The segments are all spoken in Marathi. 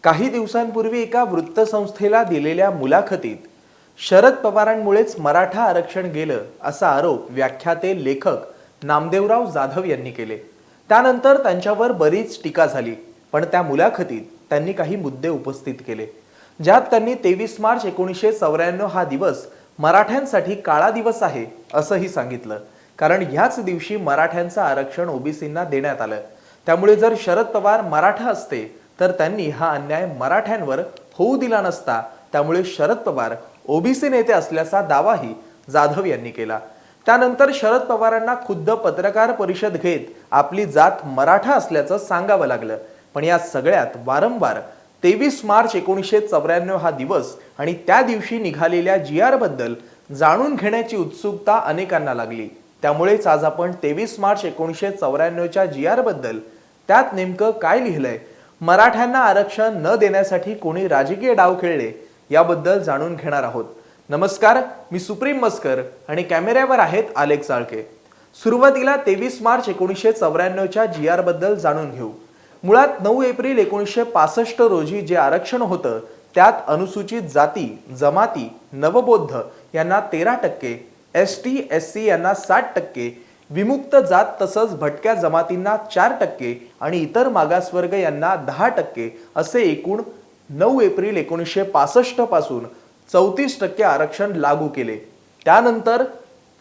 काही दिवसांपूर्वी एका वृत्तसंस्थेला दिलेल्या मुलाखतीत शरद पवारांमुळेच मराठा आरक्षण गेलं असा आरोप व्याख्याते लेखक नामदेवराव जाधव यांनी केले। त्यानंतर त्यांच्यावर बरीच टीका झाली, पण त्या मुलाखतीत त्यांनी काही मुद्दे उपस्थित केले, ज्यात त्यांनी 23 मार्च 1994 हा दिवस मराठ्यांसाठी काळा दिवस आहे असंही सांगितलं। कारण ह्याच दिवशी मराठ्यांचं आरक्षण ओबीसींना देण्यात आलं। त्यामुळे जर शरद पवार मराठा असते तर त्यांनी हा अन्याय मराठ्यांवर होऊ दिला नसता। त्यामुळे शरद पवार ओबीसी नेते असल्याचा दावाही जाधव यांनी केला। त्यानंतर शरद पवारांना खुद्द पत्रकार परिषद घेत आपली जात मराठा असल्याचं सांगावं लागलं। पण या सगळ्यात वारंवार 23 मार्च 1994 हा दिवस आणि त्या दिवशी निघालेल्या GR बद्दल जाणून घेण्याची उत्सुकता अनेकांना लागली। त्यामुळेच आज आपण 23 मार्च 1994 च्या GR बद्दल, त्यात नेमकं काय लिहिलंय, मराठ्यांना आरक्षण न देण्यासाठी कोणी राजकीय डाव खेळले याबद्दल जाणून घेणार आहोत। नमस्कार, मी सुप्रीम मस्कर आणि कॅमेऱ्यावर आहेत आलेख चाळके। सुरुवातीला 23 मार्च 1994 च्या GR बद्दल जाणून घेऊ। मुळात 9 एप्रिल 1965 रोजी जे आरक्षण होतं त्यात अनुसूचित जाती, जमाती, नवबौद्ध यांना 13%, ST SC यांना 60%, विमुक्त जात तसंच भटक्या जमातींना 4% आणि इतर मागासवर्ग यांना 10% असे एकूण 9 एप्रिल 1965 पासून 34% आरक्षण लागू केले। त्यानंतर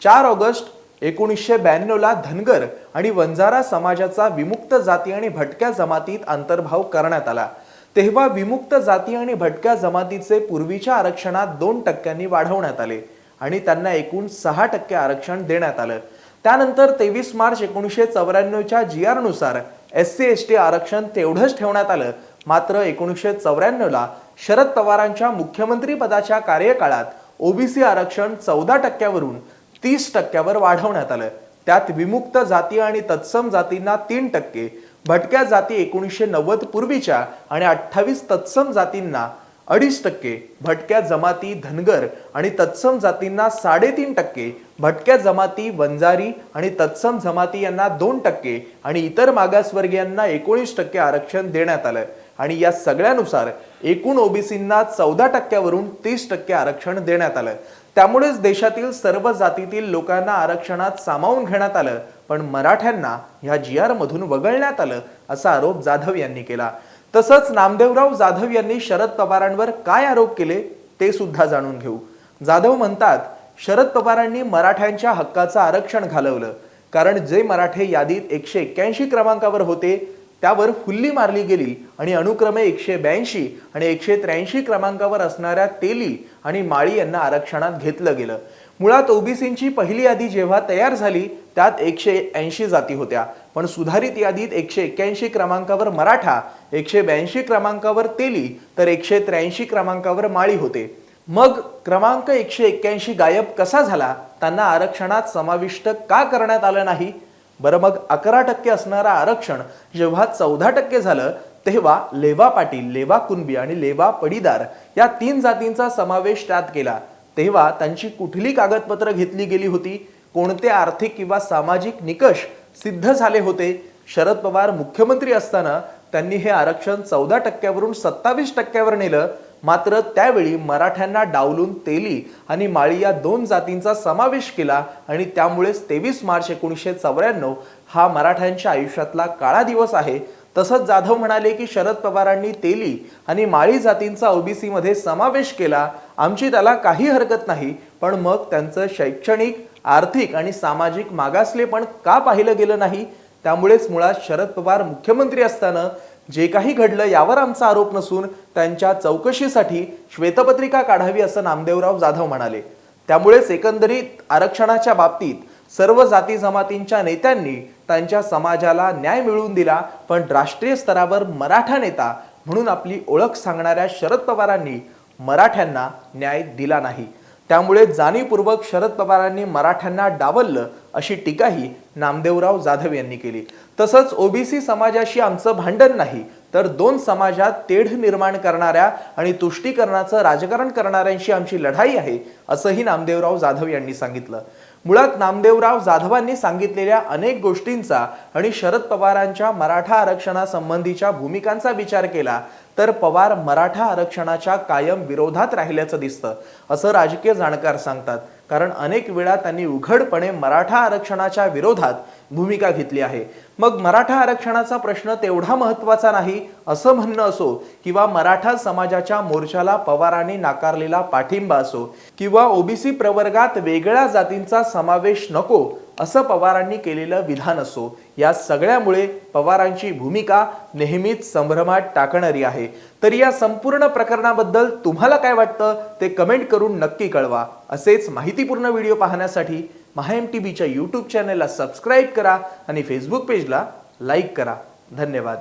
4 ऑगस्ट 1992 ला धनगर आणि वंजारा समाजाचा विमुक्त जाती आणि भटक्या जमातीत अंतर्भाव करण्यात आला। तेव्हा विमुक्त जाती आणि भटक्या जमातीचे पूर्वीच्या आरक्षणात 2% वाढवण्यात आले आणि त्यांना एकूण 6% आरक्षण देण्यात आलं। त्यानंतर 23 मार्च 1994 च्या GR नुसार SC ST आरक्षण तेवढंच ठेवण्यात आलं। मात्र 1994 ला शरद पवारांच्या मुख्यमंत्री पदाच्या कार्यकाळात ओबीसी आरक्षण 14% वरून 30% वर वाढवण्यात आलं। त्यात विमुक्त जाती आणि तत्सम जातींना 3%, भटक्या जाती 1990 पूर्वीच्या आणि 28 तत्सम जातींना 2.5%, भटक्या जमाती धनगर आणि तत्सम जातींना 3.5%, भटक्या जमाती वंजारी आणि तत्सम जमाती यांना 2% आणि इतर मागासवर्गीयांना 19% आरक्षण देण्यात आलं। आणि या सगळ्यानुसार एकूण ओबीसींना 14% वरून 30% आरक्षण देण्यात आलं। त्यामुळेच देशातील सर्व जातीतील लोकांना आरक्षणात सामावून घेण्यात आलं, पण मराठ्यांना ह्या GR मधून वगळण्यात आलं असा आरोप जाधव यांनी केला। तसंच नामदेवराव जाधव यांनी शरद पवारांवर काय आरोप केले ते सुद्धा जाणून घेऊ। जाधव म्हणतात, शरद पवारांनी मराठ्यांच्या हक्काचं आरक्षण घालवलं, कारण जे मराठे यादीत 181 क्रमांकावर होते त्यावर फुल्ली मारली गेली आणि अनुक्रमे 182 आणि 183 क्रमांकावर असणाऱ्या तेली आणि माळी यांना आरक्षणात घेतलं गेलं। मुळात ओबीसींची पहिली यादी जेव्हा तयार झाली त्यात 180 जाती होत्या, पण सुधारित यादीत 181 क्रमांकावर मराठा, 182 क्रमांकावर तेली तर 183 क्रमांकावर माळी होते। मग क्रमांक 181 गायब कसा झाला, त्यांना आरक्षणात समाविष्ट का करण्यात आलं नाही? बरं, मग 11% असणारं आरक्षण जेव्हा 14% झालं तेव्हा लेवा पाटील, लेवा कुणबी आणि लेवा पडीदार या 3 जातींचा समावेश त्यात केला। तेव्हा त्यांची कुठली कागदपत्र घेतली गेली होती? कोणते आर्थिक किंवा सामाजिक निकष सिद्ध झाले होते? शरद पवार मुख्यमंत्री असताना त्यांनी हे आरक्षण 14% वरून 27% वर नेलं। मात्र त्यावेळी मराठ्यांना डावलून तेली आणि माळी या 2 जातींचा समावेश केला आणि त्यामुळेच 23 मार्च 1994 हा मराठ्यांच्या आयुष्यातला काळा दिवस आहे। तसंच जाधव म्हणाले की शरद पवारांनी तेली आणि माळी जातींचा ओबीसी मध्ये समावेश केला, आमची त्याला काही हरकत नाही, पण मग त्यांचं शैक्षणिक, आर्थिक आणि सामाजिक मागासलेपण का पाहिलं गेलं नाही? त्यामुळेच मुळात शरद पवार मुख्यमंत्री असताना जे काही घडलं यावर आमचा आरोप नसून त्यांच्या चौकशीसाठी श्वेतपत्रिका काढावी असं नामदेवराव जाधव म्हणाले। त्यामुळेच एकंदरीत आरक्षणाच्या बाबतीत सर्व जाती जमातींच्या नेत्यांनी त्यांच्या समाजाला न्याय मिळवून दिला, पण राष्ट्रीय स्तरावर मराठा नेता म्हणून आपली ओळख सांगणाऱ्या शरद पवारांनी मराठ्यांना न्याय दिला नाही। त्यामुळे जाणीवपूर्वक शरद पवारांनी मराठ्यांना डावललं अशी टीकाही नामदेवराव जाधव यांनी केली। तसंच ओबीसी समाजाशी आमचं भांडण नाही, तर 2 समाजात तेढ निर्माण करणाऱ्या आणि तुष्टीकरणाचं राजकारण करणाऱ्यांशी आमची लढाई आहे असंही नामदेवराव जाधव यांनी सांगितलं। मुळात नामदेवराव जाधवांनी सांगितलेल्या अनेक गोष्टींचा आणि शरद पवारांच्या मराठा आरक्षणासंबंधीच्या भूमिकांचा विचार केला तर पवार मराठा आरक्षणाच्या कायम विरोधात राहिल्याचं दिसतं असं राजकीय जाणकार सांगतात। कारण अनेक वेळा त्यांनी उघडपणे मराठा आरक्षणाच्या विरोधात भूमिका घेतली आहे। मग मराठा आरक्षणाचा प्रश्न तेवढा महत्त्वाचा नाही असं म्हणणं असो, किंवा मराठा समाजाच्या मोर्चाला पवारांनी नाकारलेला पाठिंबा असो, किंवा ओबीसी प्रवर्गात वेगळ्या जातींचा समावेश नको असं पवारांनी केलेलं विधान असो, या सगळ्यामुळे पवारांची भूमिका नेहमीच संभ्रमात टाकणारी आहे। तर या संपूर्ण प्रकरणाबद्दल तुम्हाला काय वाटतं ते कमेंट करून नक्की कळवा। असेच माहितीपूर्ण व्हिडिओ पाहण्यासाठी MahaMTVच्या YouTube चॅनलला सबस्क्राईब करा आणि फेसबुक पेजला लाईक करा। धन्यवाद।